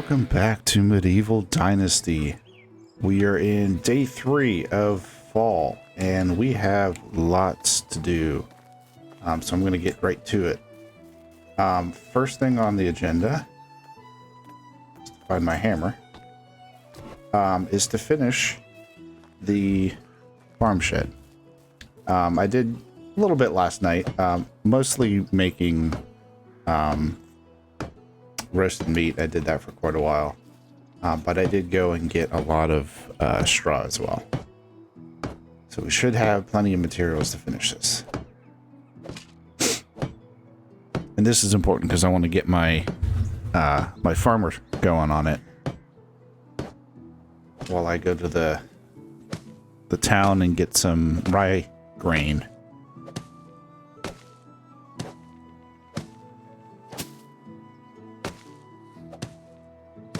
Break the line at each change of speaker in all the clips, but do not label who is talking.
welcome back to Medieval Dynasty. We are in day 3 of fall, and we have lots to do. So I'm going to get right to it. First thing on the agenda, find my hammer, is to finish the farm shed. I did a little bit last night, mostly making roasted meat. I did that for quite a while, but I did go and get a lot of straw as well. So we should have plenty of materials to finish this. And this is important because I want to get my my farmer going on it while I go to the town and get some rye grain.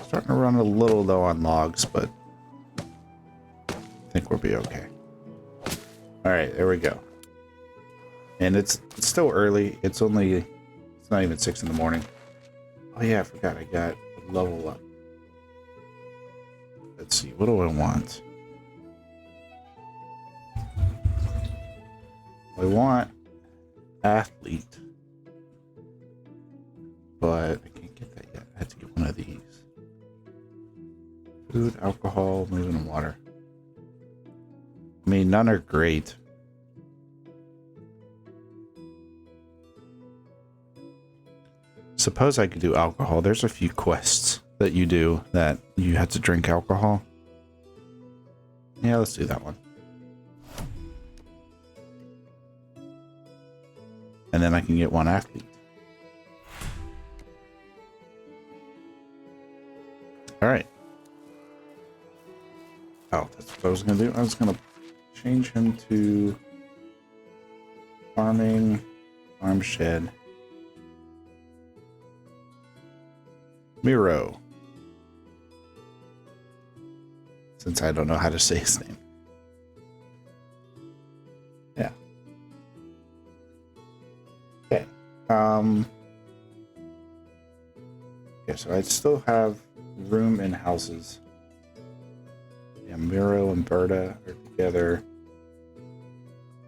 Starting to run a little low on logs, but I think we'll be okay. All right, there we go. And it's still early. It's not even 6 in the morning. Oh yeah, I forgot I got a level up. Let's see, what do I want? I want athlete, but I can't get that yet. I have to get one of these. Food, alcohol, moving and water. I mean, none are great. Suppose I could do alcohol. There's a few quests that you do that you have to drink alcohol. Yeah, let's do that one. And then I can get one athlete. All right. Oh, that's what I was going to do. I was going to change him to farming, farm shed. Miro. Since I don't know how to say his name. Yeah. Okay. Okay, so I still have room in houses. Yeah, Miro and Berta are together.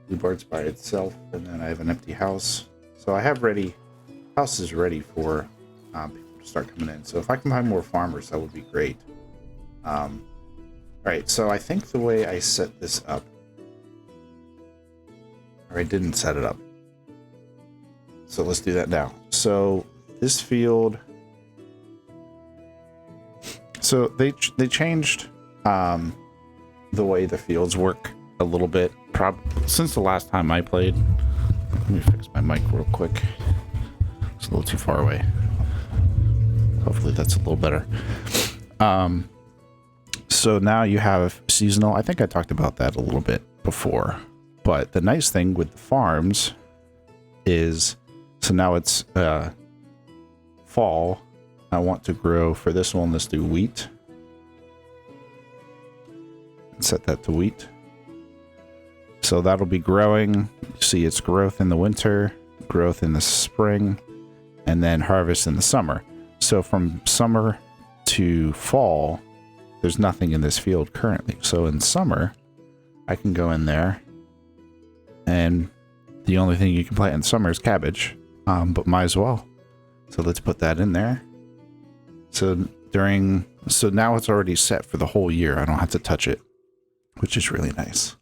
Bluebird's by itself, and then I have an empty house. So I have houses ready for people to start coming in. So if I can find more farmers, that would be great. Alright, so I think the way I set this up, or I didn't set it up. So let's do that now. So this field, so they changed the way the fields work a little bit, since the last time I played. Let me fix my mic real quick. It's a little too far away. Hopefully that's a little better. So now you have seasonal. I think I talked about that a little bit before. But the nice thing with the farms is, so now it's fall. I want to grow, for this one, let's do wheat. Set that to wheat. So that'll be growing. You see its growth in the winter, growth in the spring, and then harvest in the summer. So from summer to fall, there's nothing in this field currently. So in summer, I can go in there, and the only thing you can plant in summer is cabbage, but might as well. So let's put that in there. So now it's already set for the whole year. I don't have to touch it, which is really nice.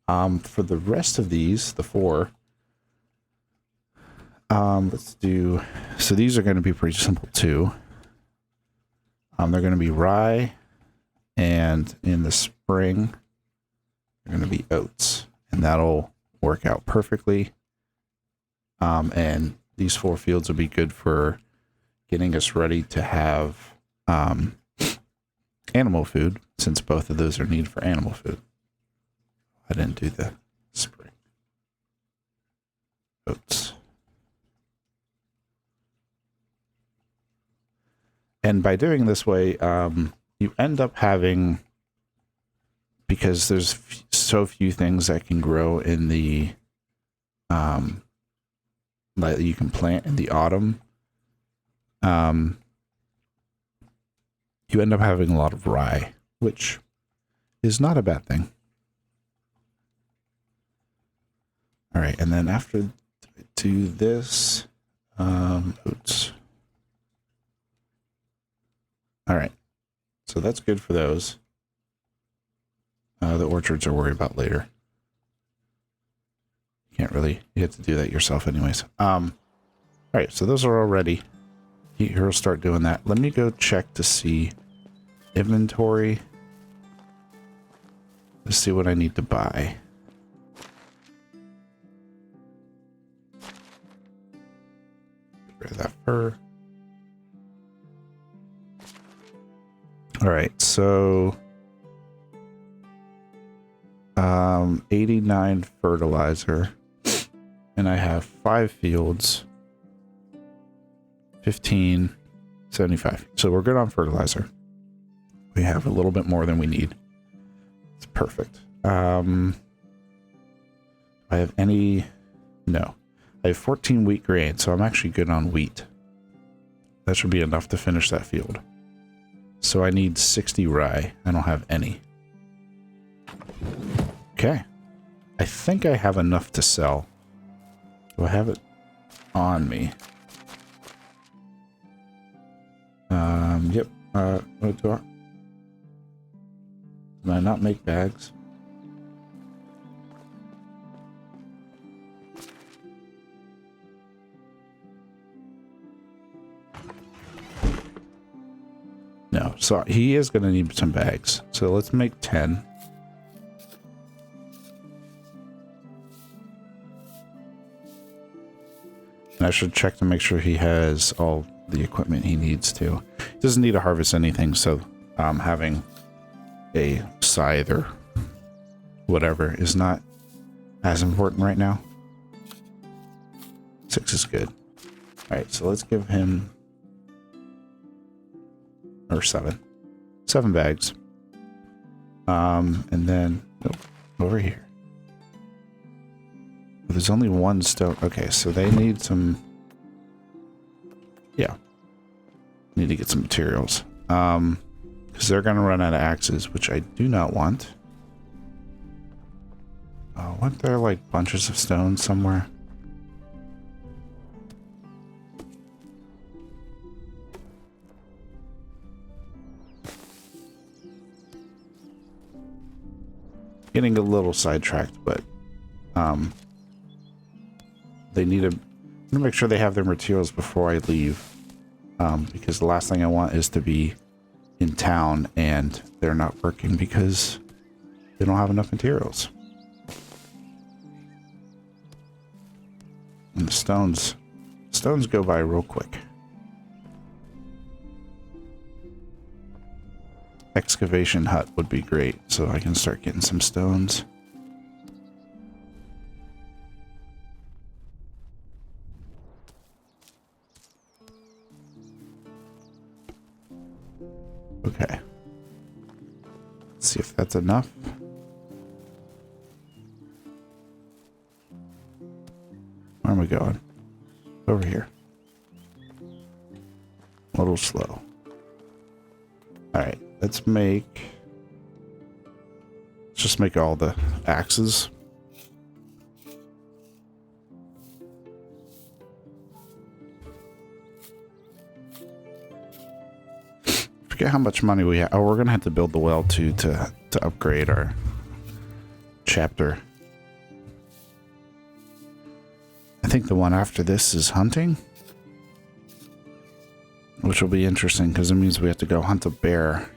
For the rest of these, the 4, let's do, so these are going to be pretty simple too. They're going to be rye, and in the spring, they're going to be oats, and that'll work out perfectly. And these 4 fields will be good for getting us ready to have animal food, since both of those are needed for animal food. I didn't do the spring. Oats. And by doing this way, you end up having, because there's so few things that can grow in the that you can plant in the autumn, you end up having a lot of rye, which is not a bad thing. All right, and then after I do this, oats. All right, so that's good for those. The orchards are worried about later. You can't really, you have to do that yourself anyways. All right, so those are all ready. He'll start doing that. Let me go check to see inventory. Let's see what I need to buy. Get rid of that fur. All right, so 89 fertilizer, and I have 5 fields. 15, 75. So we're good on fertilizer. We have a little bit more than we need. It's perfect. I have any? No. I have 14 wheat grain, so I'm actually good on wheat. That should be enough to finish that field. So I need 60 rye. I don't have any. Okay. I think I have enough to sell. Do I have it on me? Yep. What do I? Can I not make bags? No. So he is going to need some bags. So let's make 10. And I should check to make sure he has all the equipment he needs to. He doesn't need to harvest anything, so having a scythe or whatever is not as important right now. 6 is good. Alright, so let's give him... or 7. 7 bags. And then... nope, over here. There's only 1 stone. Okay, so they need some... yeah. Need to get some materials. Because they're going to run out of axes, which I do not want. Weren't there like bunches of stones somewhere? Getting a little sidetracked, but they need to... I'm gonna make sure they have their materials before I leave. Because the last thing I want is to be in town and they're not working because they don't have enough materials. And the stones go by real quick. Excavation hut would be great, so I can start getting some stones. Okay. Let's see if that's enough. Where am I going? Over here. A little slow. Alright, let's just make all the axes. Forget how much money we have. Oh, we're gonna have to build the well too to upgrade our chapter. I think the one after this is hunting, which will be interesting because it means we have to go hunt a bear.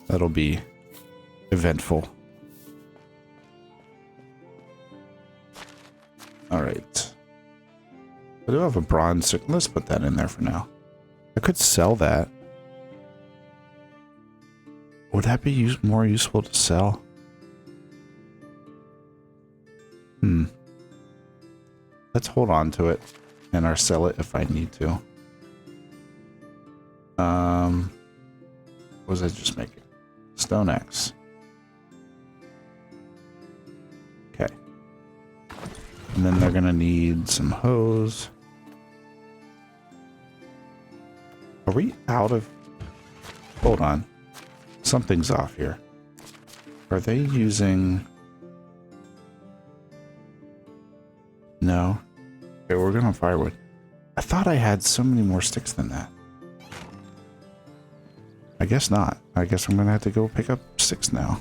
That'll be eventful. All right. I do have a bronze. Let's put that in there for now. I could sell that. Would that be more useful to sell? Let's hold on to it and or sell it if I need to. What was I just making? Stone axe. Okay. And then they're gonna need some hose. Are we out of... hold on. Something's off here. Are they using... No. Okay, we're going on firewood. I thought I had so many more sticks than that. I guess not. I guess I'm going to have to go pick up sticks now.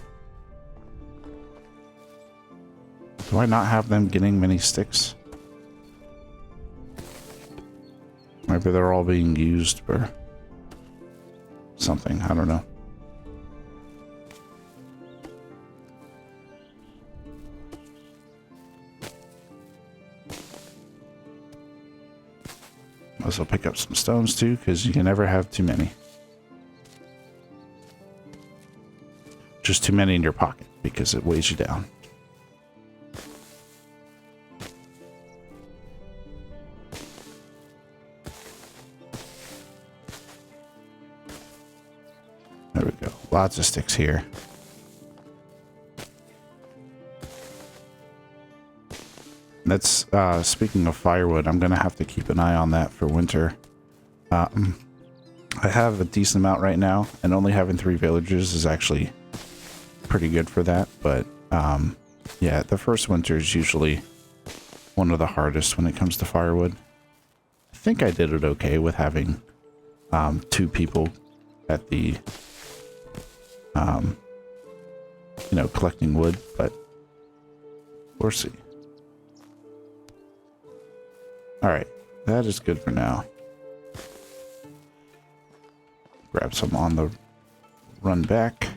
Do I not have them getting many sticks? Maybe they're all being used for something. I don't know. Also pick up some stones too, because you can never have too many. Just too many in your pocket because it weighs you down. There we go. Lots of sticks here. That's, speaking of firewood, I'm going to have to keep an eye on that for winter. I have a decent amount right now, and only having 3 villagers is actually pretty good for that. But, yeah, the first winter is usually one of the hardest when it comes to firewood. I think I did it okay with having 2 people at the, you know, collecting wood, but we'll see. Alright, that is good for now. Grab some on the run back.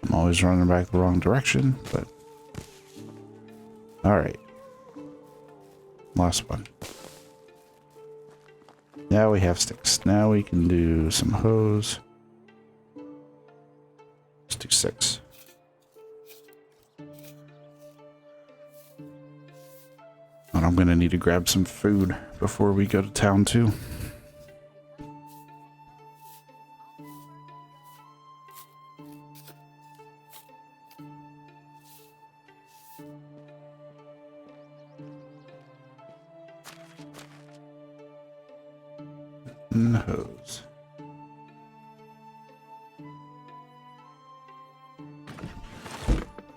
I'm always running back the wrong direction, but... Alright. Last one. Now we have sticks. Now we can do some hose. Let's do 6. And I'm gonna need to grab some food before we go to town too. Hose.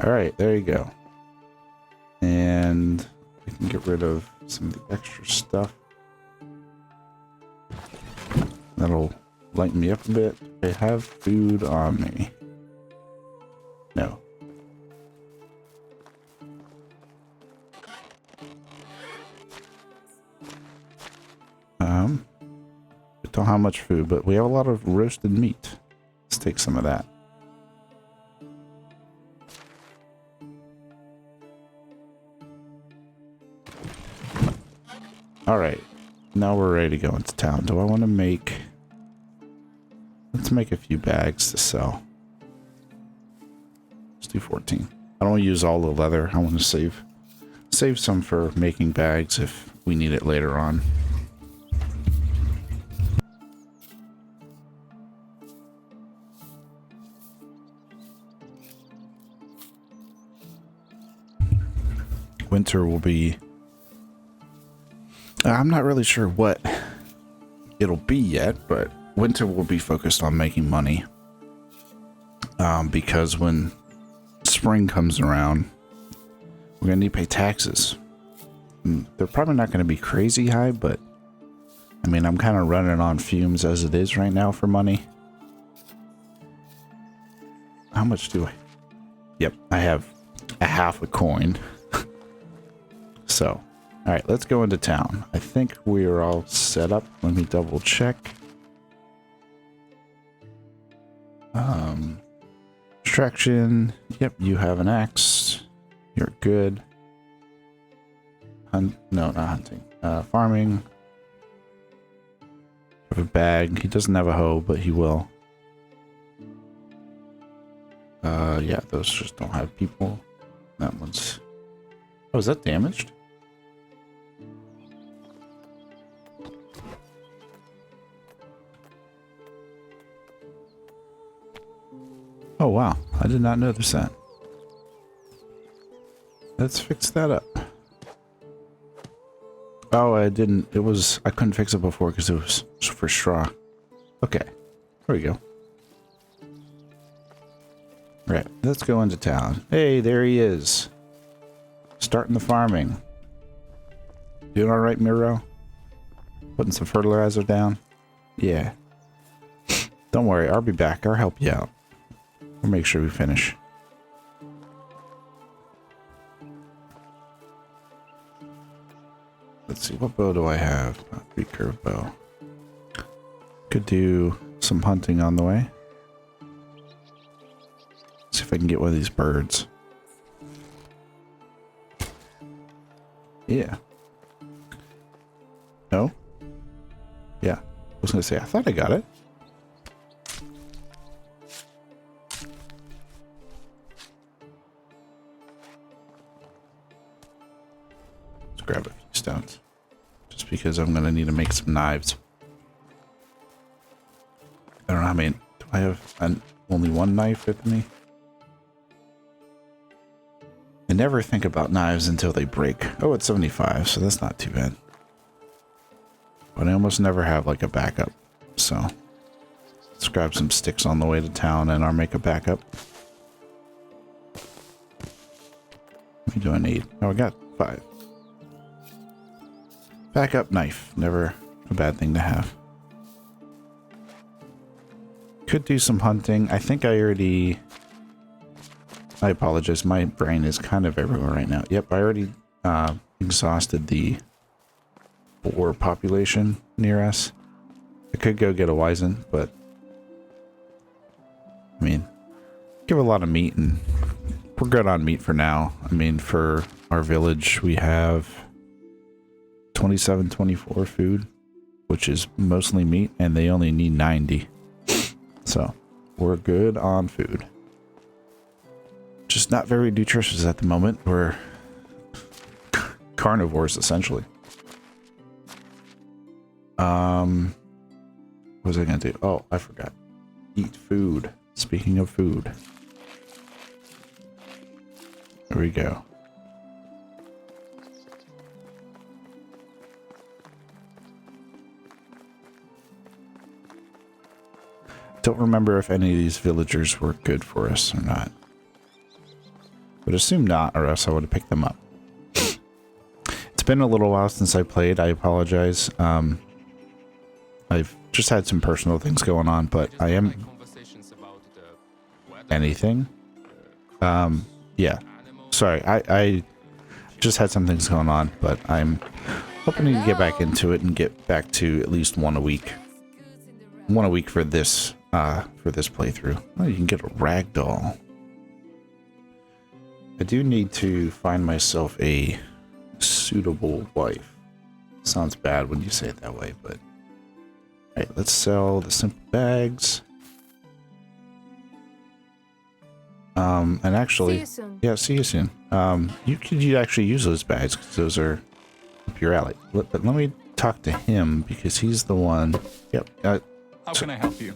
All right, there you go. And we can get rid of some of the extra stuff. That'll lighten me up a bit. I have food on me. No. Don't have much food, but we have a lot of roasted meat. Let's take some of that. All right, now we're ready to go into town. Do I want to make... Let's make a few bags to sell. Let's do 14. I don't want to use all the leather. I want to save some for making bags if we need it later on. Winter will be... I'm not really sure what it'll be yet, but winter will be focused on making money. Because when spring comes around, we're going to need to pay taxes. They're probably not going to be crazy high, but I mean, I'm kind of running on fumes as it is right now for money. How much do I... Yep, I have a half a coin. So, all right, let's go into town. I think we are all set up. Let me double check. Extraction. Yep, you have an axe. You're good. No, not hunting. Farming. Have a bag. He doesn't have a hoe, but he will. Yeah, those just don't have people. That one's... Oh, is that damaged? Oh, wow. I did not notice that. Let's fix that up. Oh, I didn't. I couldn't fix it before because it was for straw. Okay. There we go. Right. Let's go into town. Hey, there he is. Starting the farming. Doing all right, Miro? Putting some fertilizer down? Yeah. Don't worry. I'll be back. I'll help you out. We'll make sure we finish. Let's see, what bow do I have? A recurve bow. Could do some hunting on the way. See if I can get one of these birds. Yeah. No? Yeah. I was gonna say, I thought I got it. Let's grab a few stones. Just because I'm gonna need to make some knives. I don't know how many. Do I have only one knife with me? I never think about knives until they break. Oh, it's 75, so that's not too bad. But I almost never have like a backup. So let's grab some sticks on the way to town and I'll make a backup. How many do I need? Oh, I got 5. Backup knife. Never a bad thing to have. Could do some hunting. I think I already... I apologize. My brain is kind of everywhere right now. Yep, I already exhausted the boar population near us. I could go get a Wizen, but... I mean, give a lot of meat and we're good on meat for now. I mean, for our village, we have 27, 24 food, which is mostly meat, and they only need 90. So, we're good on food. Just not very nutritious at the moment. We're carnivores, essentially. What was I going to do? Oh, I forgot. Eat food. Speaking of food. There we go. Don't remember if any of these villagers were good for us or not. Would assume not, or else I would have picked them up. It's been a little while since I played. I apologize. I've just had some personal things going on, but I am... Anything? Yeah. Sorry, I just had some things going on, but I'm hoping to get back into it and get back to at least one a week. One a week for this playthrough. Oh, you can get a ragdoll. I do need to find myself a suitable wife. Sounds bad when you say it that way, but... Alright, let's sell the simple bags. And actually... See you soon. Yeah, see you soon. You could actually use those bags, because those are up your alley. But let me talk to him, because he's the one... Yep.
How can I help you?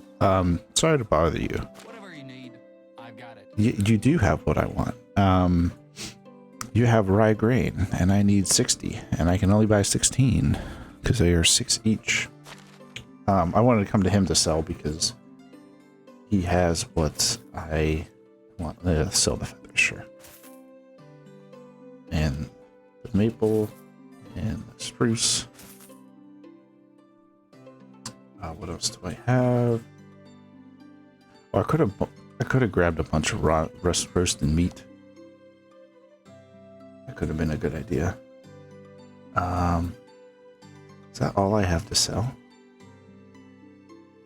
Sorry to bother you.
Whatever you need, I've got it.
You do have what I want. You have rye grain, and I need 60, and I can only buy 16, because they are 6 each. I wanted to come to him to sell, because he has what I want. Sell the feathers, sure. And the maple, and the spruce. What else do I have? Oh, I could have grabbed a bunch of roasted meat. That could have been a good idea. Is that all I have to sell?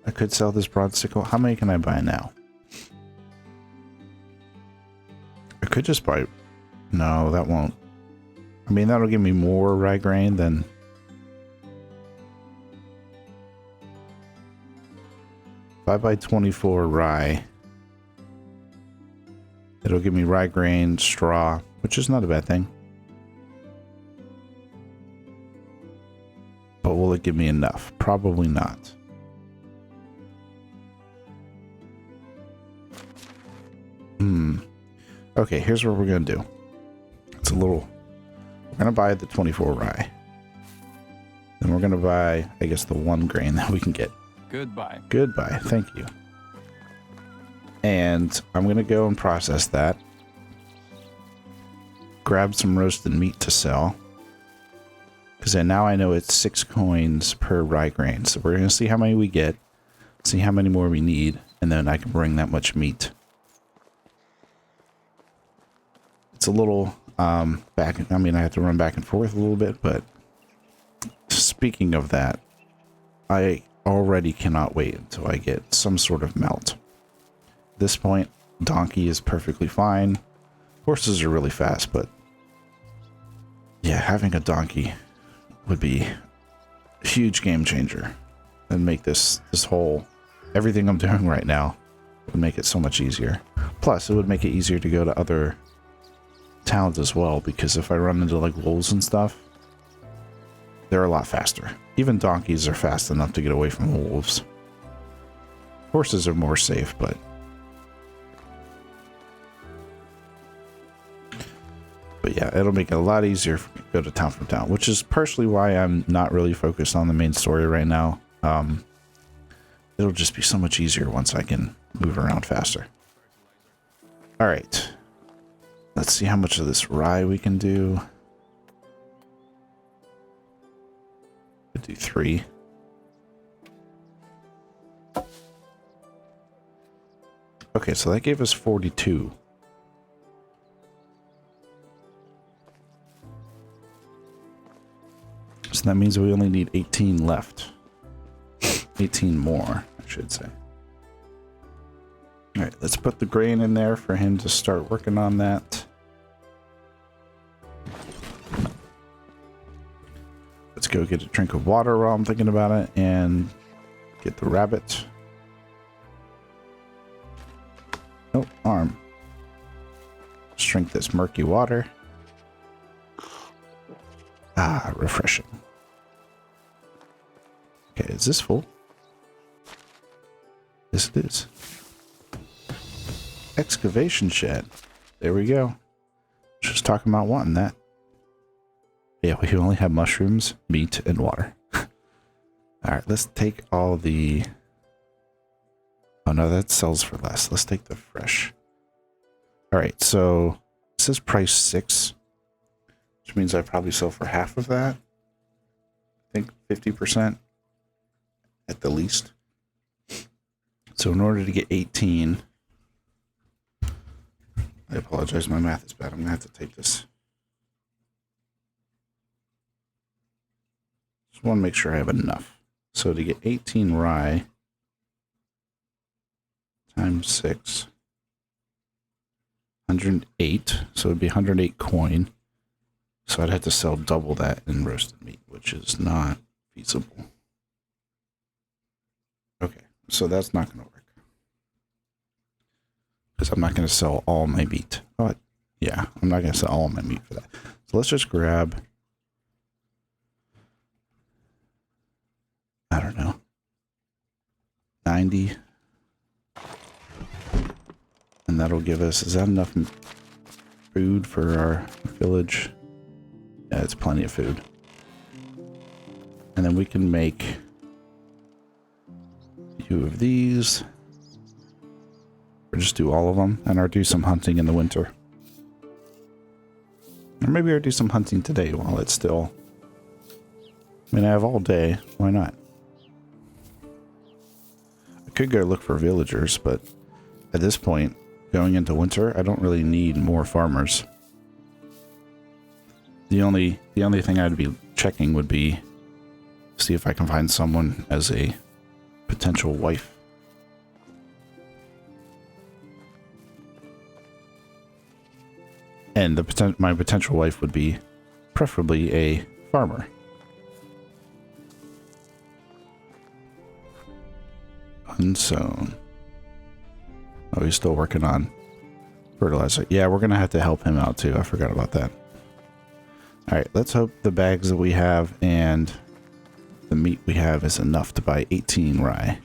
I could sell this broad sickle. How many can I buy now? I could just buy... No, that won't. I mean, that'll give me more rye grain than... If I buy 24 rye, it'll give me rye grain, straw, which is not a bad thing. But will it give me enough? Probably not. Okay, here's what we're going to do. It's a little... We're going to buy the 24 rye. Then we're going to buy, I guess, the 1 grain that we can get.
Goodbye.
Goodbye. Thank you. And I'm going to go and process that. Grab some roasted meat to sell. Because then now I know it's 6 coins per rye grain. So we're going to see how many we get. See how many more we need. And then I can bring that much meat. It's a little back. I mean, I have to run back and forth a little bit. But speaking of that, I already cannot wait until I get some sort of melt. At this point, donkey is perfectly fine. Horses are really fast, but yeah, having a donkey would be a huge game changer and make this whole everything I'm doing right now would make it so much easier. Plus, it would make it easier to go to other towns as well, because if I run into like wolves and stuff, they're a lot faster. Even donkeys are fast enough to get away from wolves. Horses are more safe, but yeah, it'll make it a lot easier for me to go to town from town, which is partially why I'm not really focused on the main story right now. It'll just be so much easier once I can move around faster. All right. Let's see how much of this rye we can do. Could do 3. Okay, so that gave us 42. So that means we only need 18 left. 18 more, I should say. All right, let's put the grain in there for him to start working on that. Let's go get a drink of water while I'm thinking about it and get the rabbit. Oh, arm. Let's drink this murky water. Ah, refreshing. Okay, is this full? Yes, it is. Excavation shed. There we go. Just talking about wanting that. Yeah, we only have mushrooms, meat, and water. Alright, let's take all the... Oh no, that sells for less. Let's take the fresh. Alright, so it says price 6. Which means I probably sell for half of that. I think 50% at the least. So in order to get 18... I apologize, my math is bad. I'm going to have to take this. Just want to make sure I have enough. So to get 18 rye times 6, 108. So it would be 108 coin. So I'd have to sell double that in roasted meat, which is not feasible. Okay, so that's not going to work. Because I'm not going to sell all my meat. But yeah, I'm not going to sell all my meat for that. So let's just grab, I don't know, 90. And that'll give us, is that enough food for our village? Yeah, it's plenty of food. And then we can make a few of these. Or just do all of them, and or do some hunting in the winter. Or maybe I'll do some hunting today while it's still... I mean, I have all day. Why not? I could go look for villagers, but at this point, going into winter, I don't really need more farmers. The only thing I'd be checking would be see if I can find someone as a potential wife. And my potential wife would be preferably a farmer. Unsown. Oh, he's still working on fertilizer. Yeah, we're going to have to help him out too. I forgot about that. All right, let's hope the bags that we have and the meat we have is enough to buy 18 rye.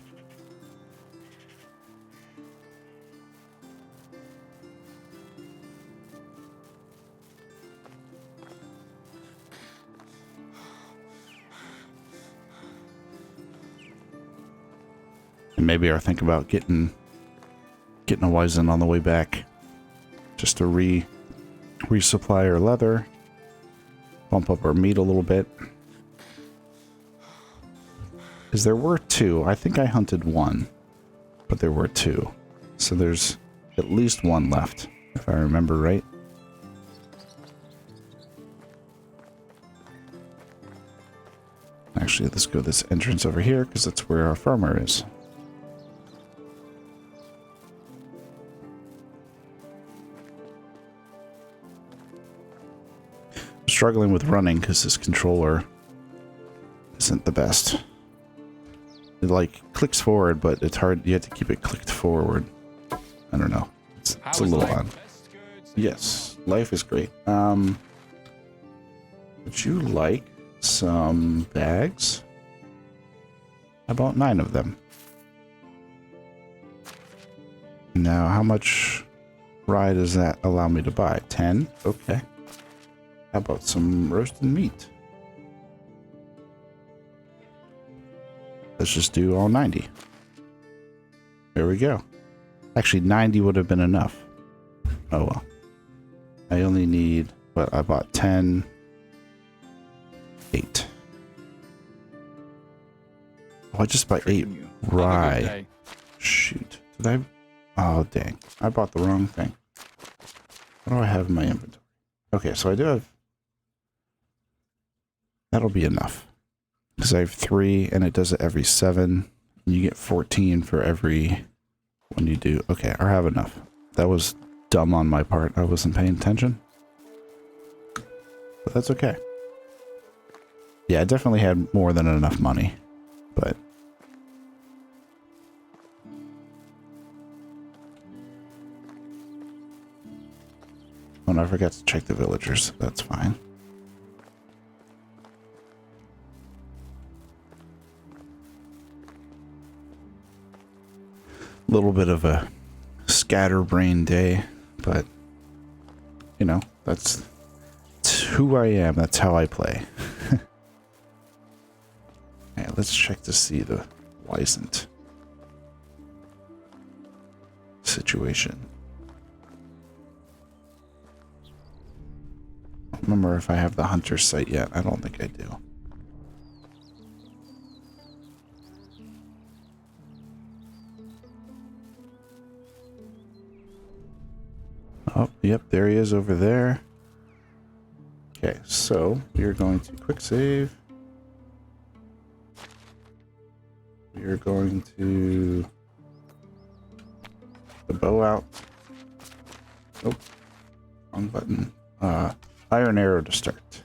And maybe I'll think about getting a Wizen on the way back. Just to resupply our leather. Bump up our meat a little bit. Because there were two. I think I hunted one. But there were two. So there's at least one left, if I remember right. Actually, let's go this entrance over here, because that's where our farmer is. I'm struggling with running, because this controller isn't the best. It, like, clicks forward, but it's hard. You have to keep it clicked forward. I don't know. It's a little odd. Yes, life is great. Would you like some bags? I bought 9 of them. Now, how much rye does that allow me to buy? 10? Okay. How about some roasted meat? Let's just do all 90. There we go. Actually, 90 would have been enough. Oh well. I only need, what, I bought 10. 8. Oh, I just bought 8 rye. Shoot. Did I? Oh, dang. I bought the wrong thing. What do I have in my inventory? Okay, so I do have... That'll be enough. Because I have 3, and it does it every 7. And you get 14 for every one you do. Okay, I have enough. That was dumb on my part. I wasn't paying attention. But that's okay. Yeah, I definitely had more than enough money. But... Oh, and I forgot to check the villagers. That's fine. Little bit of a scatterbrain day, but you know, that's who I am. That's how I play. Okay, let's check to see the Wisent situation. I don't remember if I have the hunter's site yet. I don't think I do. Oh, yep, there he is over there. Okay, so we are going to quick save. We are going to the bow out. Oh, wrong button. Iron arrow to start.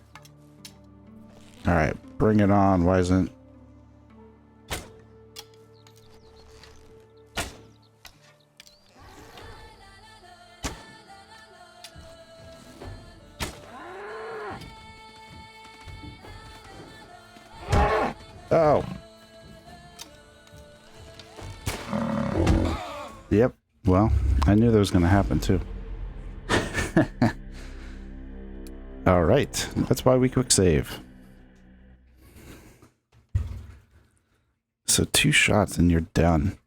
All right, bring it on, Wisent. Oh. Yep. Well, I knew that was going to happen too. All right. That's why we quick save. So 2 shots and you're done.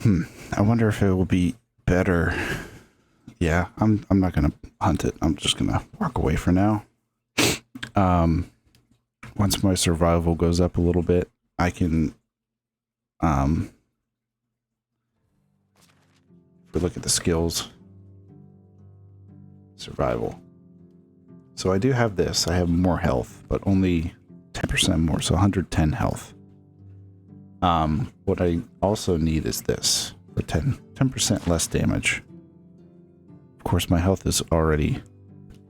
I wonder if it will be better. Yeah, I'm not going to hunt it. I'm just going to walk away for now. Once my survival goes up a little bit, I can, if we look at the skills, survival. So I do have this. I have more health, but only 10% more, so 110 health. What I also need is this, for 10% less damage. Of course, my health is already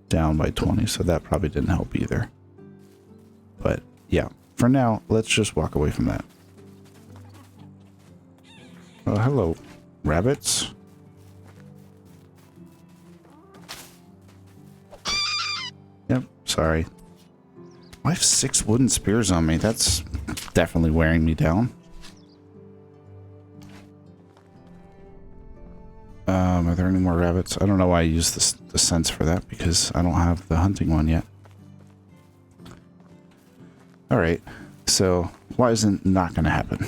down by 20, so that probably didn't help either. But yeah, for now, let's just walk away from that. Oh, hello, rabbits. Yep, sorry. I have 6 wooden spears on me. That's definitely wearing me down. Are there any more rabbits? I don't know why I use the sense for that, because I don't have the hunting one yet. Alright, so why isn't not going to happen?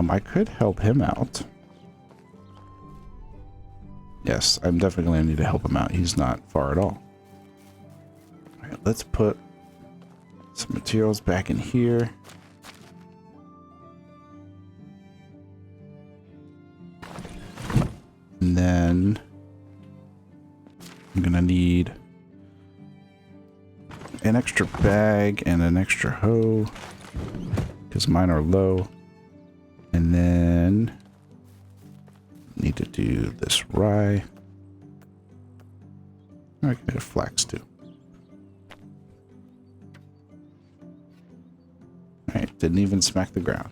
I could help him out. Yes, I'm definitely going to need to help him out. He's not far at all. All right, let's put some materials back in here. And then I'm going to need an extra bag and an extra hoe because mine are low. And then need to do this rye. I can do flax too. Alright, didn't even smack the ground.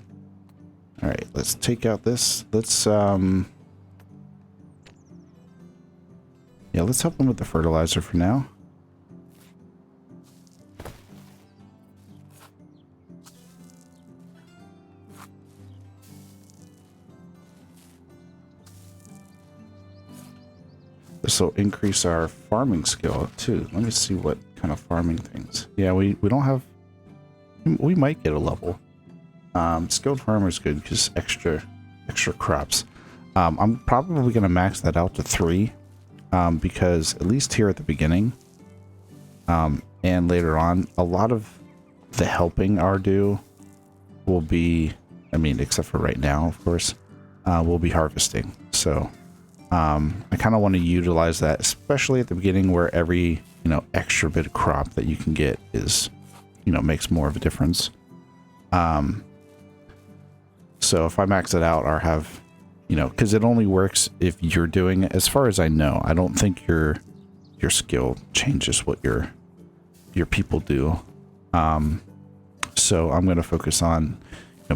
Alright, let's take out this. Let's yeah, let's help them with the fertilizer for now. This will increase our farming skill too. Let me see what kind of farming things. Yeah, we don't have. We might get a level. Skilled farmer is good because extra crops. I'm probably gonna max that out to 3, because at least here at the beginning, and later on, a lot of the helping our do will be. I mean, except for right now, of course, we'll be harvesting. So. I kind of want to utilize that, especially at the beginning where every, extra bit of crop that you can get is, makes more of a difference. So if I max it out or have, because it only works if you're doing it. As far as I know, I don't think your skill changes what your people do. So I'm going to focus on,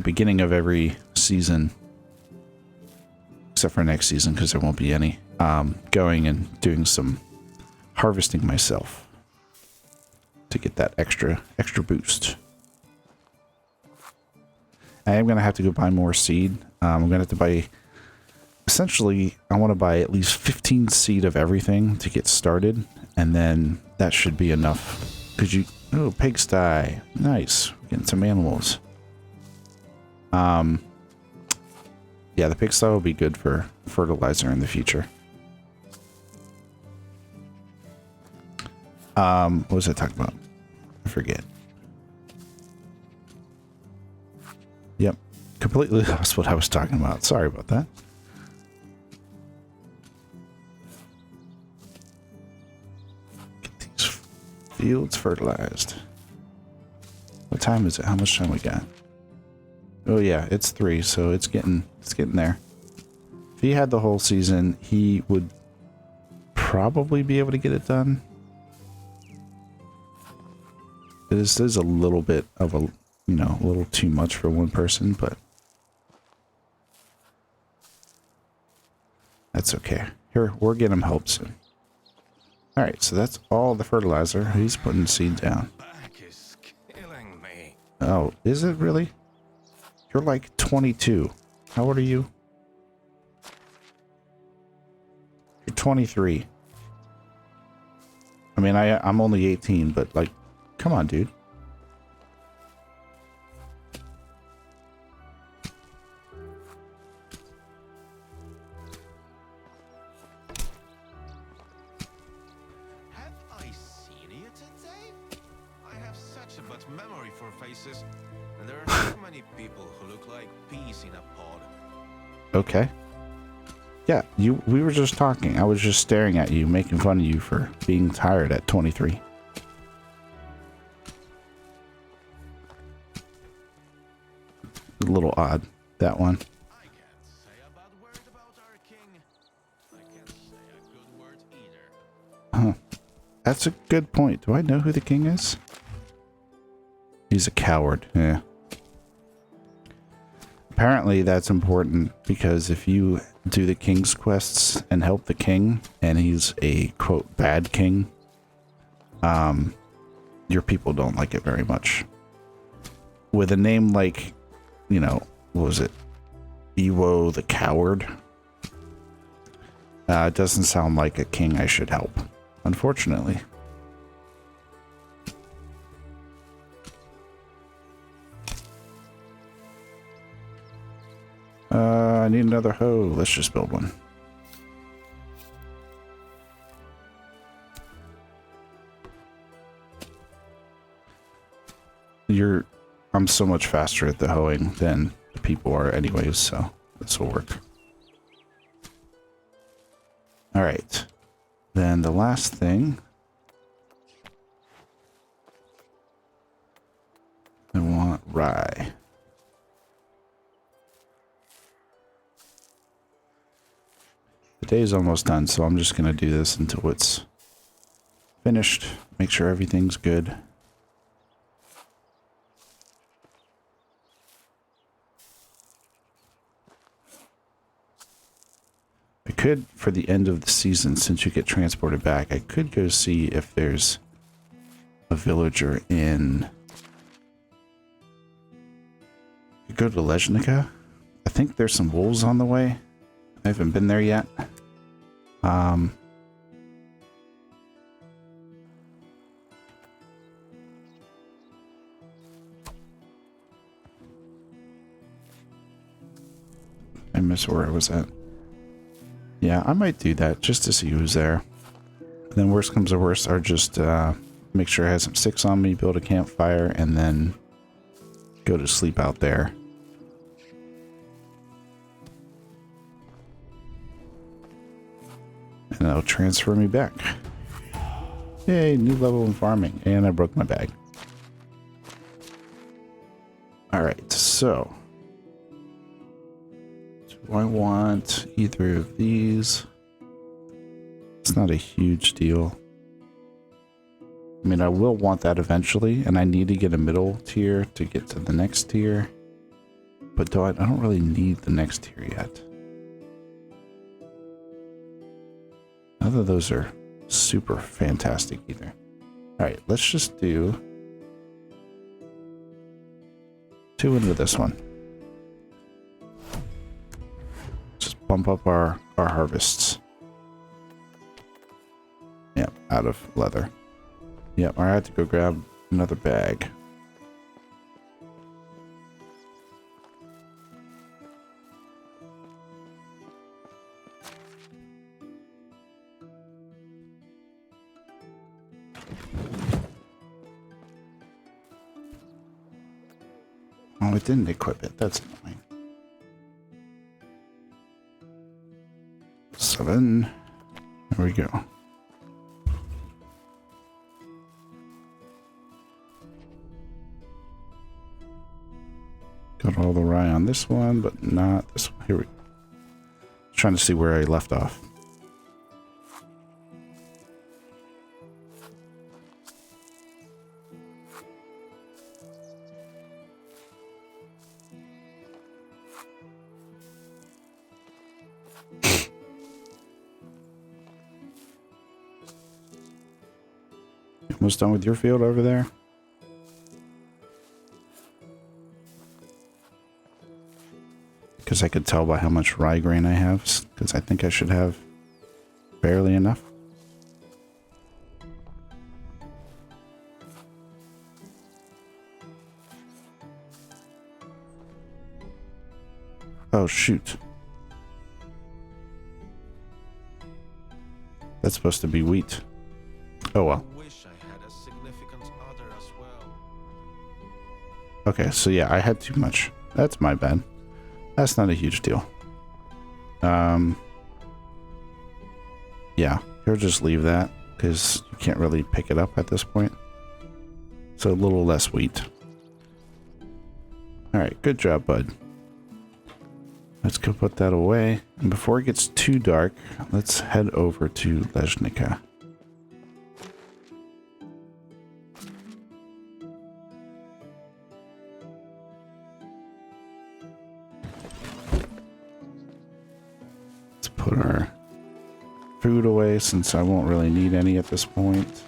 beginning of every season, except for next season because there won't be any, going and doing some harvesting myself to get that extra boost. I am going to have to go buy more seed. I'm going to have to buy, essentially, I want to buy at least 15 seed of everything to get started, and then that should be enough. Because oh, pigsty, nice, getting some animals. Yeah, the pigsty will be good for fertilizer in the future. What was I talking about? I forget. Yep, completely lost what I was talking about. Sorry about that. Get these fields fertilized. What time is it? How much time we got? Oh yeah, it's 3, so it's getting there. If he had the whole season, he would probably be able to get it done. This is a little bit of a, a little too much for one person, but that's okay. Here, we'll get him help soon. All right, so that's all the fertilizer. He's putting seed down.
Back is killing me.
Oh, is it really? You're like 22. How old are you? You're 23. I mean, I'm only 18, but like, come on, dude.
Have I seen you today? I have such a bad memory for faces, and there are so many people who look like peas in a pod.
Okay. Yeah, we were just talking. I was just staring at you, making fun of you for being tired at 23. A little odd, that one.
I can't say a bad word about our king. I can't say a good word either.
Huh. That's a good point. Do I know who the king is? He's a coward, yeah. Apparently that's important because if you do the king's quests and help the king and he's a quote bad king, your people don't like it very much. With a name like, what was it? Ewo the Coward. It doesn't sound like a king I should help, unfortunately. I need another hoe. Let's just build one. I'm so much faster at the hoeing than the people are anyways, so this will work. All right. Then the last thing I want rye. The day is almost done, so I'm just going to do this until it's finished. Make sure everything's good. I could, for the end of the season, since you get transported back, I could go see if there's a villager in... You go to Lejnica. I think there's some wolves on the way. I haven't been there yet. I miss where I was at. Yeah, I might do that just to see who's there. And then worst comes to worst, I'll just make sure I have some sticks on me, build a campfire, and then go to sleep out there. And that'll transfer me back. Yay, new level in farming. And I broke my bag. Alright, so... do I want either of these? It's not a huge deal. I mean, I will want that eventually, and I need to get a middle tier to get to the next tier. But I don't really need the next tier yet. None of those are super fantastic either. Alright, let's just do 2 into this one. Just bump up our harvests. Yep, out of leather. Yep, I had to go grab another bag. Oh, it didn't equip it. That's annoying. 7. There we go. Got all the rye on this one, but not this one. Here we go. Trying to see where I left off. Almost done with your field over there? Because I could tell by how much rye grain I have, because I think I should have barely enough. Oh, shoot. That's supposed to be wheat. Oh, well. Okay, so yeah, I had too much. That's my bad. That's not a huge deal. Yeah, you'll just leave that because you can't really pick it up at this point. So a little less wheat. Alright, good job, bud. Let's go put that away. And before it gets too dark, let's head over to Lejnica. Put our food away since I won't really need any at this point.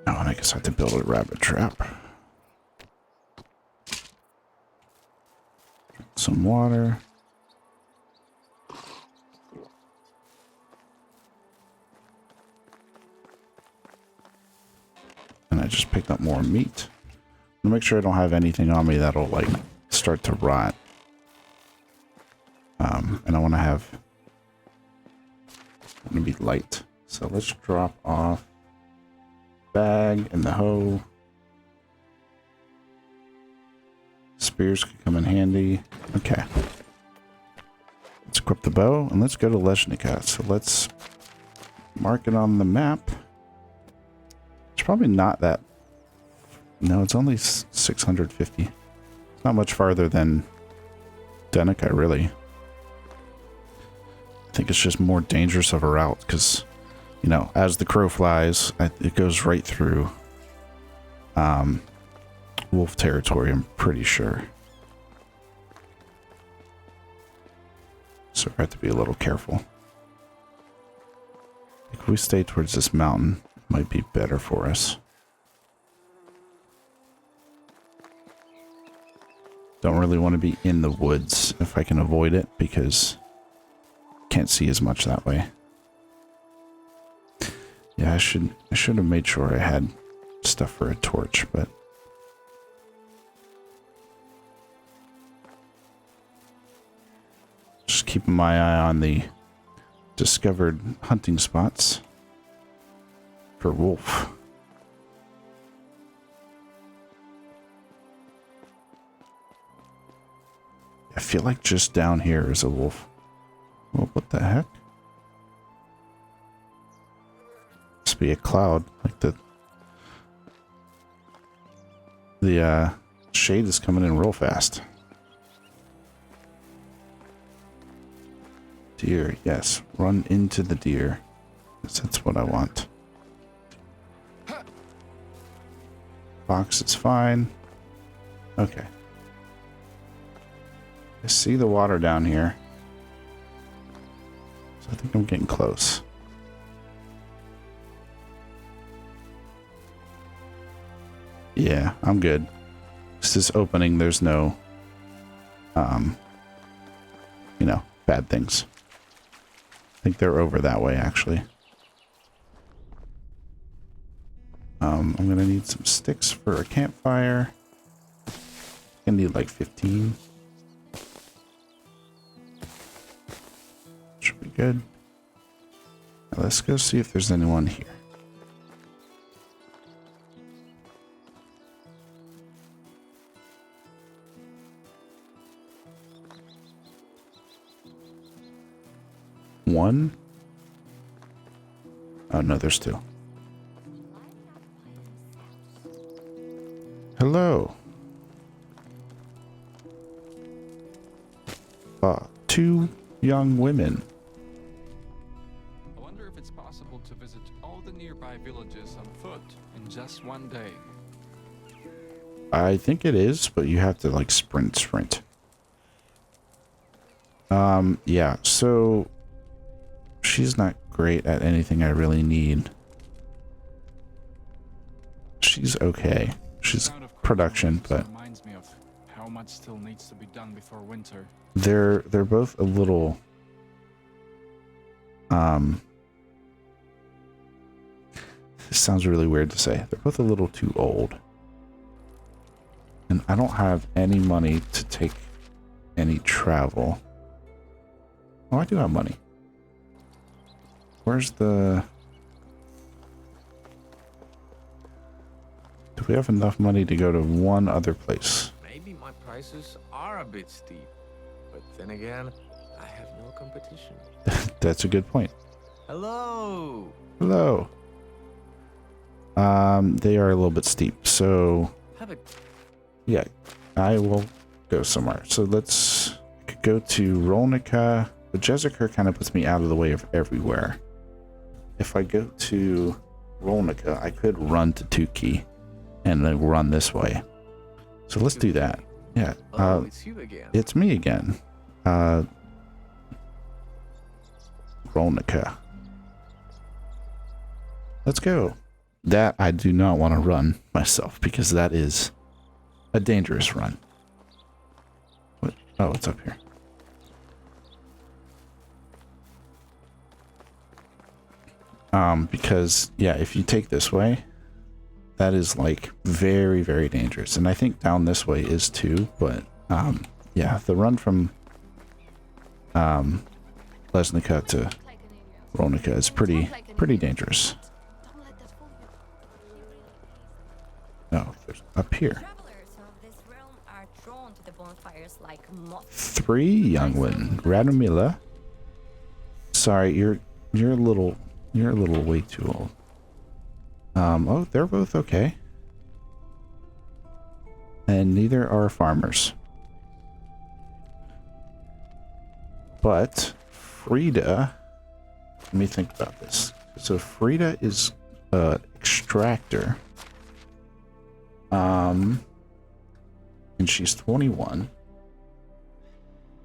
Oh, and I guess I have to build a rabbit trap. Some water. picked up more meat. I'll make sure I don't have anything on me that'll like start to rot. And I want to be light. So let's drop off bag and the hoe. Spears could come in handy. Okay. Let's equip the bow and let's go to Leshnica. So let's mark it on the map. It's probably not that. No, it's only 650. It's not much farther than Denica, really. I think it's just more dangerous of a route because, you know, as the crow flies, it goes right through wolf territory, I'm pretty sure. So we have to be a little careful. If we stay towards this mountain, it might be better for us. Don't really want to be in the woods if I can avoid it because can't see as much that way. Yeah, I should have made sure I had stuff for a torch, but just keeping my eye on the discovered hunting spots for wolf. I feel like just down here is a wolf. Well, what the heck? Must be a cloud. Like the shade is coming in real fast. Deer, yes. Run into the deer. That's what I want. Fox is fine. Okay. I see the water down here. So I think I'm getting close. Yeah, I'm good. It's this opening, there's no, you know, bad things. I think they're over that way, actually. I'm gonna need some sticks for a campfire. I need like 15. Should be good. Now let's go see if there's anyone here. One? Oh no, there's two. Hello. Two young women.
I wonder if it's possible to visit all the nearby villages on foot in just one day.
I think it is, but you have to like sprint. Yeah, so she's not great at anything I really need. She's okay. She's production, but
reminds me of how much still needs to be done before winter.
they're both a little this sounds really weird to say. They're both a little too old. And I don't have any money to take any travel. Oh, I do have money. Where's the... Do we have enough money to go to one other place?
Maybe my prices are a bit steep, but then again, I have no competition.
That's a good point.
Hello.
Hello. They are a little bit steep, so
Have a
yeah, I will go somewhere. So let's go to Rolnica. The Jezerker kind of puts me out of the way of everywhere. If I go to Rolnica, I could run to Tuki and then run this way. So let's do that. Yeah.
it's you again.
It's me again. Rolnica. Let's go. That I do not want to run myself because that is a dangerous run. What? Oh, it's up here. Because yeah, if you take this way, That is like very, very dangerous. And I think down this way is too, but yeah, the run from Lesnica to Ronica is pretty dangerous. No, there's up here. 3 youngling. Radamila. Sorry, you're a little way too old. Oh, they're both okay. And neither are farmers. But Frida, let me think about this. So Frida is extractor. And she's 21.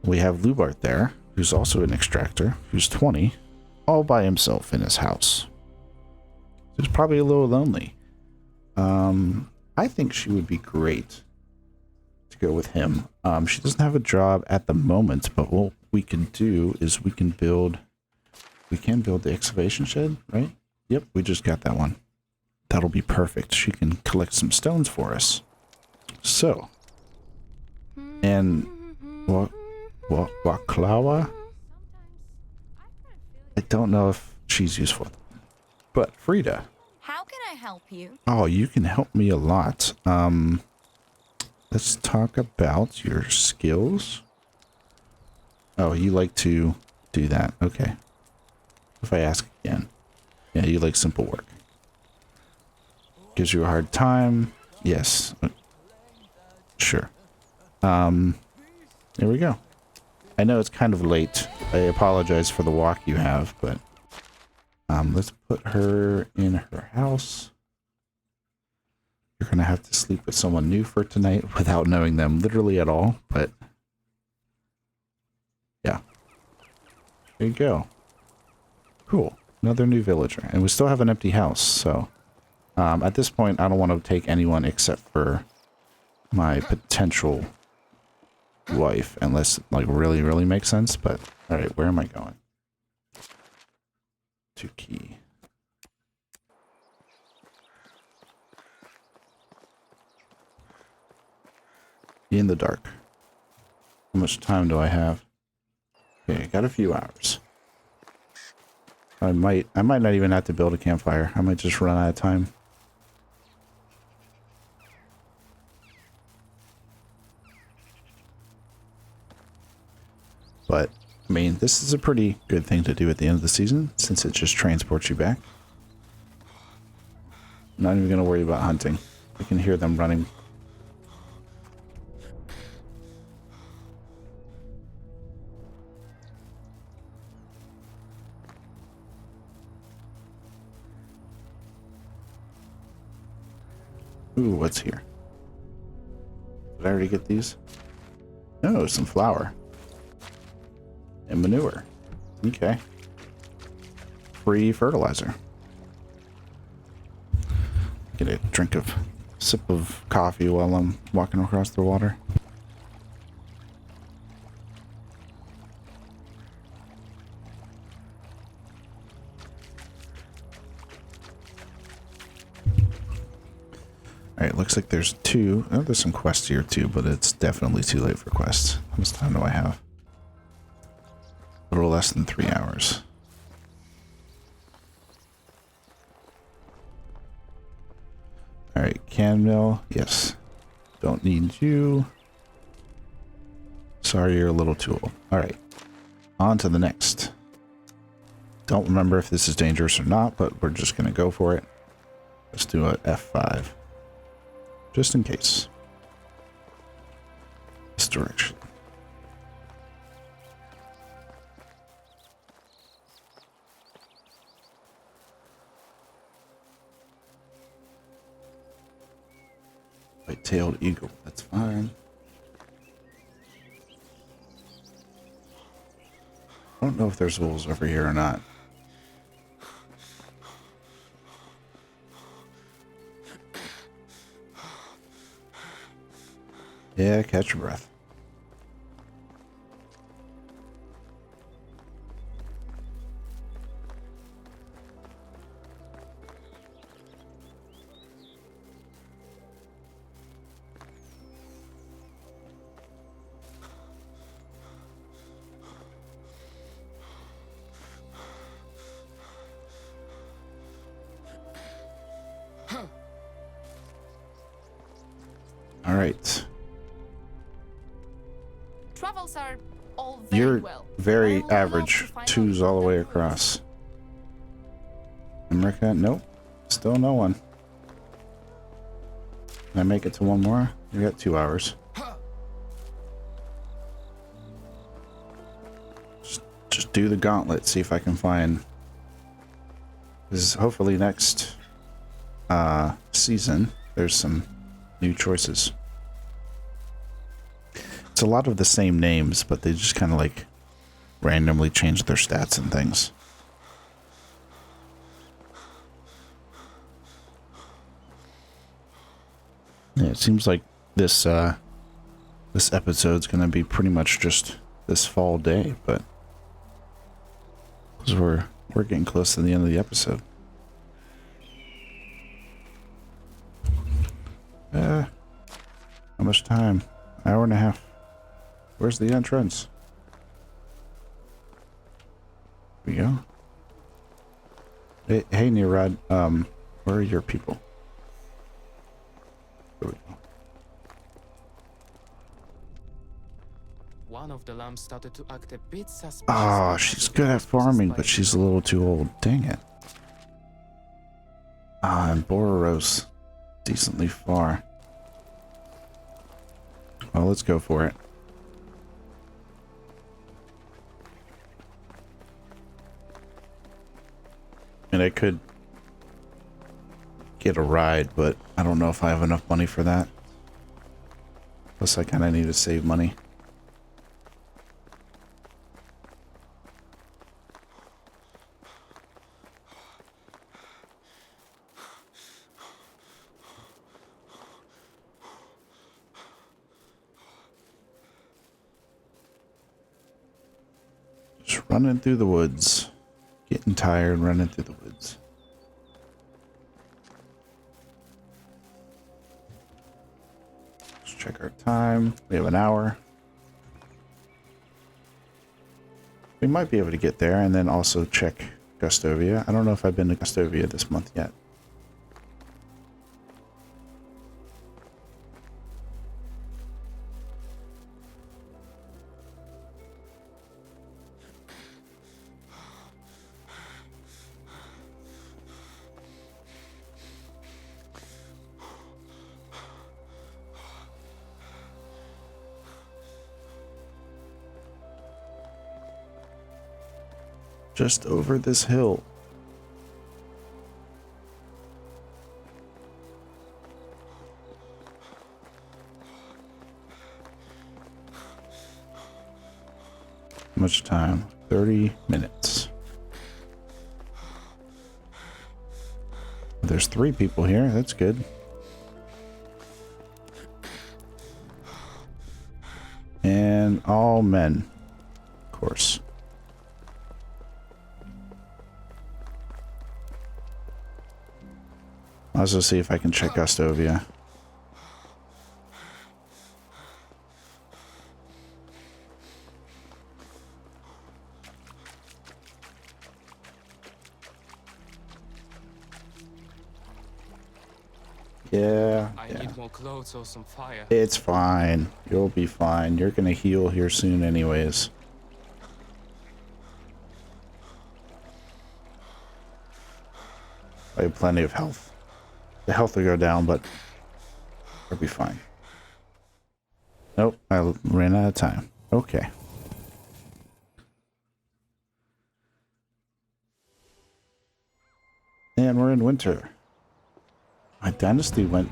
We have Lubart there, who's also an extractor, who's 20, all by himself in his house. He's probably a little lonely. I think she would be great to go with him. She doesn't have a job at the moment, but what we can do is we can build the excavation shed, right? Yep, we just got that one. That'll be perfect. She can collect some stones for us. So, and Waklawa? I don't know if she's useful. But Frida.
How can I help you?
Oh, you can help me a lot. Let's talk about your skills. Oh, you like to do that. Okay. If I ask again. Yeah, you like simple work. Gives you a hard time. Yes. Sure. There we go. I know it's kind of late. I apologize for the walk you have, but let's put her in her house. You're gonna have to sleep with someone new for tonight without knowing them literally at all, but yeah. There you go. Cool. Another new villager. And we still have an empty house, so at this point I don't want to take anyone except for my potential wife, unless it like really makes sense. But all right, where am I going? To key. In the dark. How much time do I have? Okay, I got a few hours. I might not even have to build a campfire. I might just run out of time. But, I mean, this is a pretty good thing to do at the end of the season, since it just transports you back. I'm not even going to worry about hunting. I can hear them running. Ooh, what's here? Did I already get these? No, some flour. And manure. Okay. Free fertilizer. Get a sip of coffee while I'm walking across the water. Alright, looks like there's 2. Oh, there's some quests here too, but it's definitely too late for quests. How much time do I have? A little less than 3 hours. Alright, can mill. Yes. Don't need you. Sorry, you're a little too old. Alright. On to the next. Don't remember if this is dangerous or not, but we're just going to go for it. Let's do a F5. Just in case. This direction. White-tailed eagle. That's fine. I don't know if there's wolves over here or not. Yeah, catch your breath. Alright.
Travels are all very
You're
well.
very
I would love
average.
to find out
2s all the
what
way
that was.
across. America? Nope. Still no one. Can I make it to one more? We got 2 hours. Just do the gauntlet, see if I can find... This is hopefully next season. There's some new choices. It's a lot of the same names, but they just kind of like randomly change their stats and things. Yeah, it seems like this this episode's gonna be pretty much just this fall day, but because we're getting close to the end of the episode. How much time? Hour and a half. Where's the entrance? Here we go. Hey, Nirad, where are your people? There we go.
One of the lambs started to act a bit suspicious.
Oh, she's good at farming, but she's a little too old. Dang it. Ah, and Boros. Decently far. Well, let's go for it. And I could get a ride, but I don't know if I have enough money for that. Plus, I kind of need to save money. Just running through the woods. Getting tired running through the woods. Let's check our time. We have an hour. We might be able to get there and then also check Gustovia. I don't know if I've been to Gustovia this month yet. Just over this hill. How much time? 30 minutes. There's 3 people here. That's good. And all men, of course. I'll also see if I can check Gustovia. Yeah.
I need more clothes or some fire.
It's fine. You'll be fine. You're gonna heal here soon anyways. I have plenty of health. The health will go down, but it'll be fine. Nope, I ran out of time. Okay. And we're in winter. My dynasty went...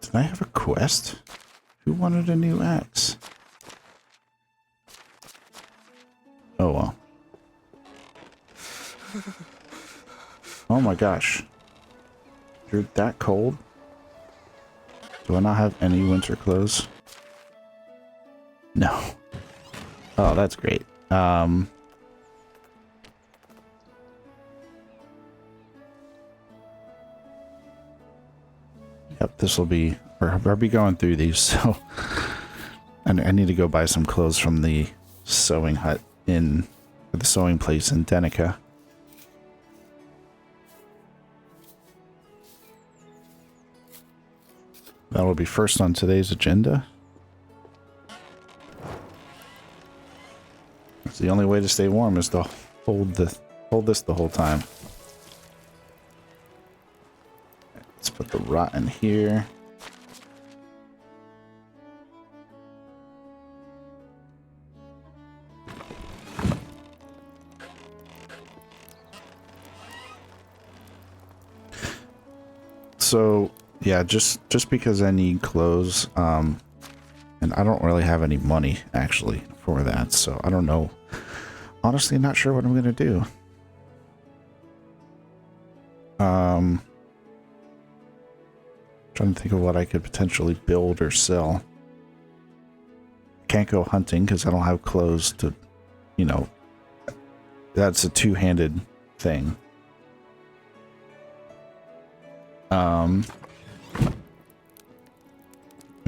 Did I have a quest? Who wanted a new axe? Oh well. Oh my gosh. You're that cold? Do I not have any winter clothes? No. Oh, that's great. Yep, this will be... I'll be going through these, so... I need to go buy some clothes from the sewing hut in... Or the sewing place in Denica. That'll be first on today's agenda. It's the only way to stay warm is to hold this the whole time. Let's put the rot in here. So yeah, just because I need clothes, and I don't really have any money actually for that, so I don't know. Honestly, not sure what I'm gonna do. Trying to think of what I could potentially build or sell. Can't go hunting because I don't have clothes to, you know, that's a two-handed thing. I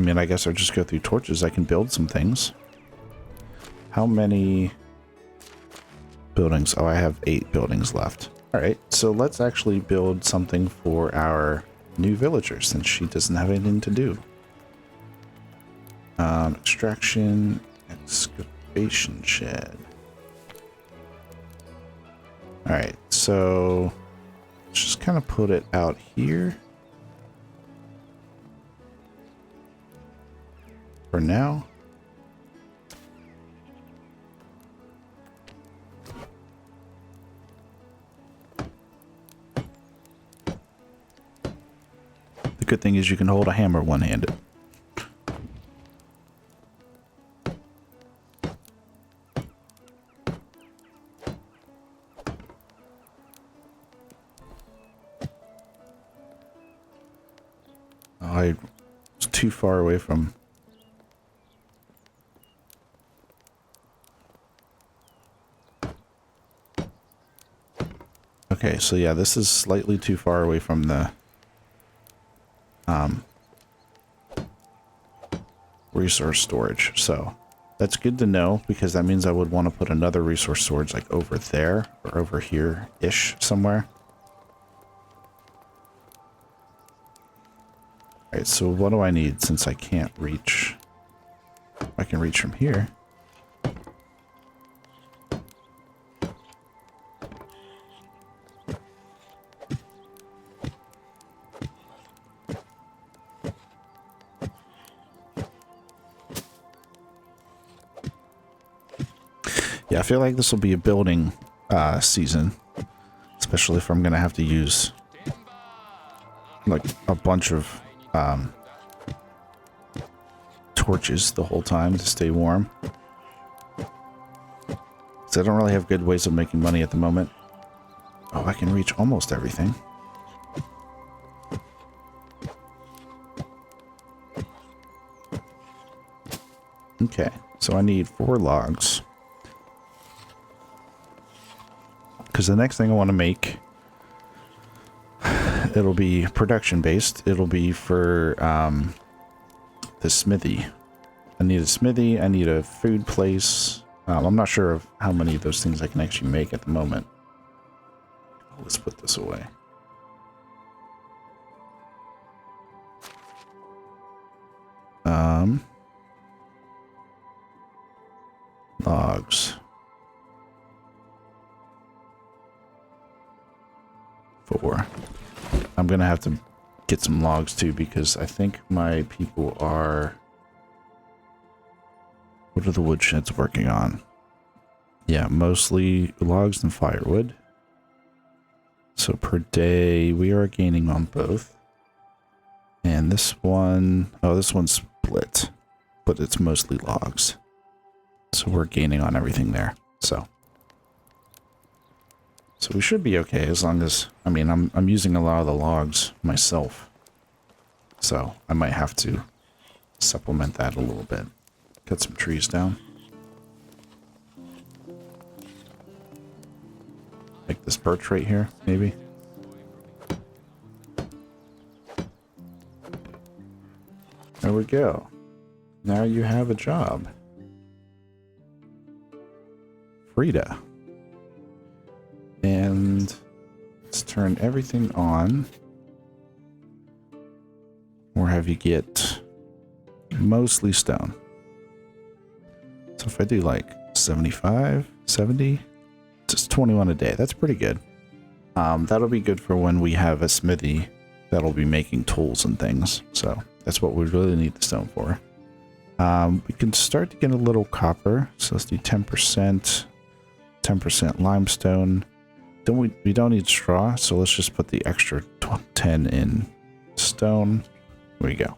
mean, I guess I'll just go through torches. I can build some things. How many buildings? Oh, I have 8 buildings left. All right, so let's actually build something for our new villager since she doesn't have anything to do. Extraction, excavation shed. All right, so just kind of put it out here for now. The good thing is you can hold a hammer one-handed. I was too far away from... Okay, so yeah, this is slightly too far away from the resource storage. So that's good to know because that means I would want to put another resource storage like over there or over here-ish somewhere. Alright, so what do I need since I can't reach? I can reach from here. Yeah, I feel like this will be a building season, especially if I'm going to have to use like a bunch of torches the whole time to stay warm. So I don't really have good ways of making money at the moment. Oh, I can reach almost everything. Okay, so I need 4 logs. Because the next thing I want to make, it'll be production based. It'll be for the smithy. I need a smithy. I need a food place. I'm not sure of how many of those things I can actually make at the moment. Let's put this away. Logs. 4. I'm gonna have to get some logs too because I think my people are... What are the woodsheds working on? Yeah, mostly logs and firewood. So per day we are gaining on both. And this one... Oh, this one's split. But it's mostly logs. So we're gaining on everything there. So we should be okay as long as... I mean, I'm using a lot of the logs myself. So I might have to supplement that a little bit. Cut some trees down. Like this birch right here, maybe. There we go. Now you have a job. Frida. And let's turn everything on. Or have you get mostly stone. So if I do like 75, 70, just 21 a day. That's pretty good. That'll be good for when we have a smithy that'll be making tools and things. So that's what we really need the stone for. We can start to get a little copper. So let's do 10%, 10% limestone. We don't need straw, so let's just put the extra 10 in stone. There we go.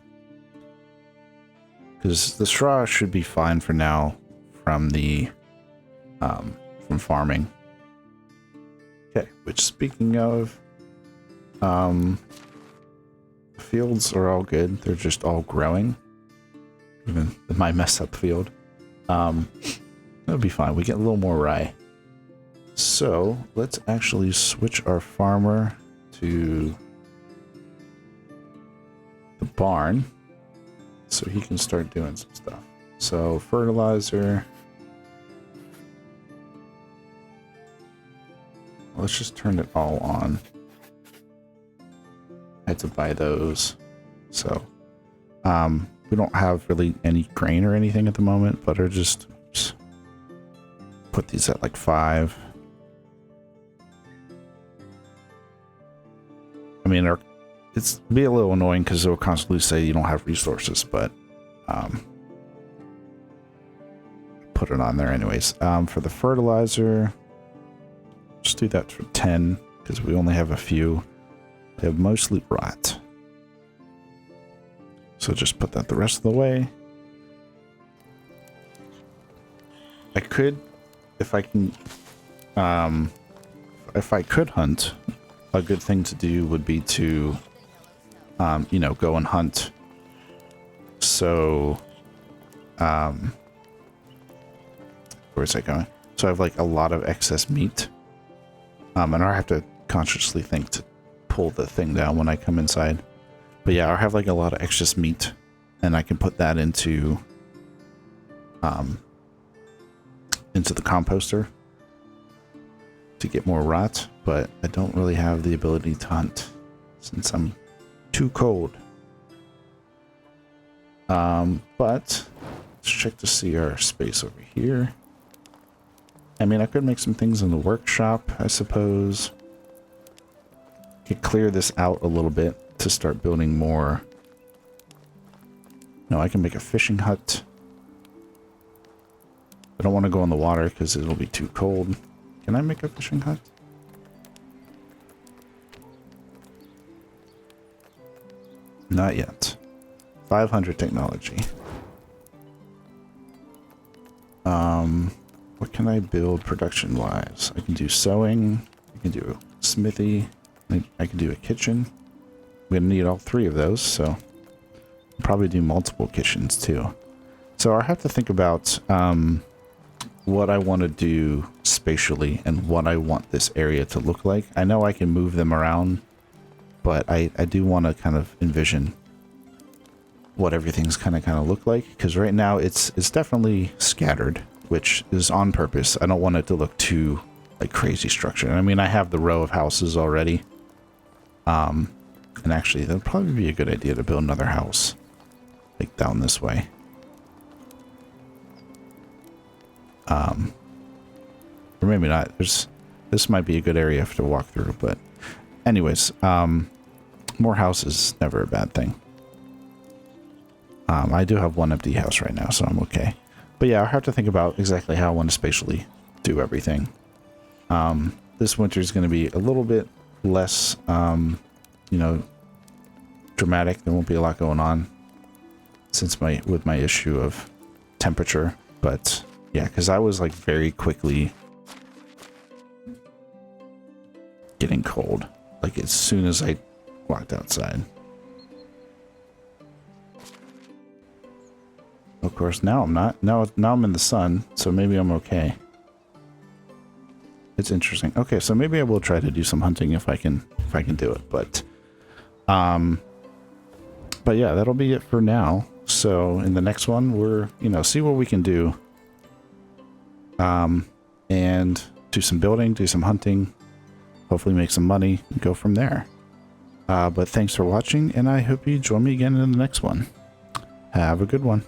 Because the straw should be fine for now from the from farming. Okay, which speaking of, the fields are all good. They're just all growing. Even my mess up field. That'll be fine. We get a little more rye. So let's actually switch our farmer to the barn so he can start doing some stuff. So fertilizer. Let's just turn it all on. I had to buy those. So we don't have really any grain or anything at the moment, but are just put these at like 5. I mean, it's be a little annoying because it'll constantly say you don't have resources, but put it on there anyways. For the fertilizer, just do that for 10 because we only have a few. They have mostly rot. So just put that the rest of the way. I could, if I could hunt, a good thing to do would be to, you know, go and hunt. So, where's that going? So I have like a lot of excess meat. And I have to consciously think to pull the thing down when I come inside. But yeah, I have like a lot of excess meat, and I can put that into the composter to get more rot, but I don't really have the ability to hunt since I'm too cold. But let's check to see our space over here. I mean, I could make some things in the workshop, I suppose. Could clear this out a little bit to start building more. No, I can make a fishing hut. I don't want to go in the water because it'll be too cold. Can I make a fishing hut? Not yet. 500 technology. What can I build production-wise? I can do sewing. I can do smithy. I can do a kitchen. I'm gonna need all 3 of those, so I'll probably do multiple kitchens too. So I have to think about what I want to do spatially and what I want this area to look like. I know I can move them around, but I do want to kind of envision what everything's kind of look like, because right now it's definitely scattered, which is on purpose. I don't want it to look too like crazy structured. I mean, I have the row of houses already. And actually, that'd probably be a good idea to build another house, like down this way. Or maybe not. This might be a good area to walk through, but anyways, more houses is never a bad thing. I do have one empty house right now, so I'm okay. But yeah, I have to think about exactly how I want to spatially do everything. This winter is going to be a little bit less, you know, dramatic. There won't be a lot going on since with my issue of temperature. But yeah, because I was like very quickly getting cold, like as soon as I walked outside. Of course, now I'm not. Now I'm in the sun, so maybe I'm okay. It's interesting. Okay, so maybe I will try to do some hunting if I can do it. But yeah, that'll be it for now. So in the next one, we're see what we can do. And do some building, do some hunting, hopefully make some money, and go from there. But thanks for watching, and I hope you join me again in the next one. Have a good one.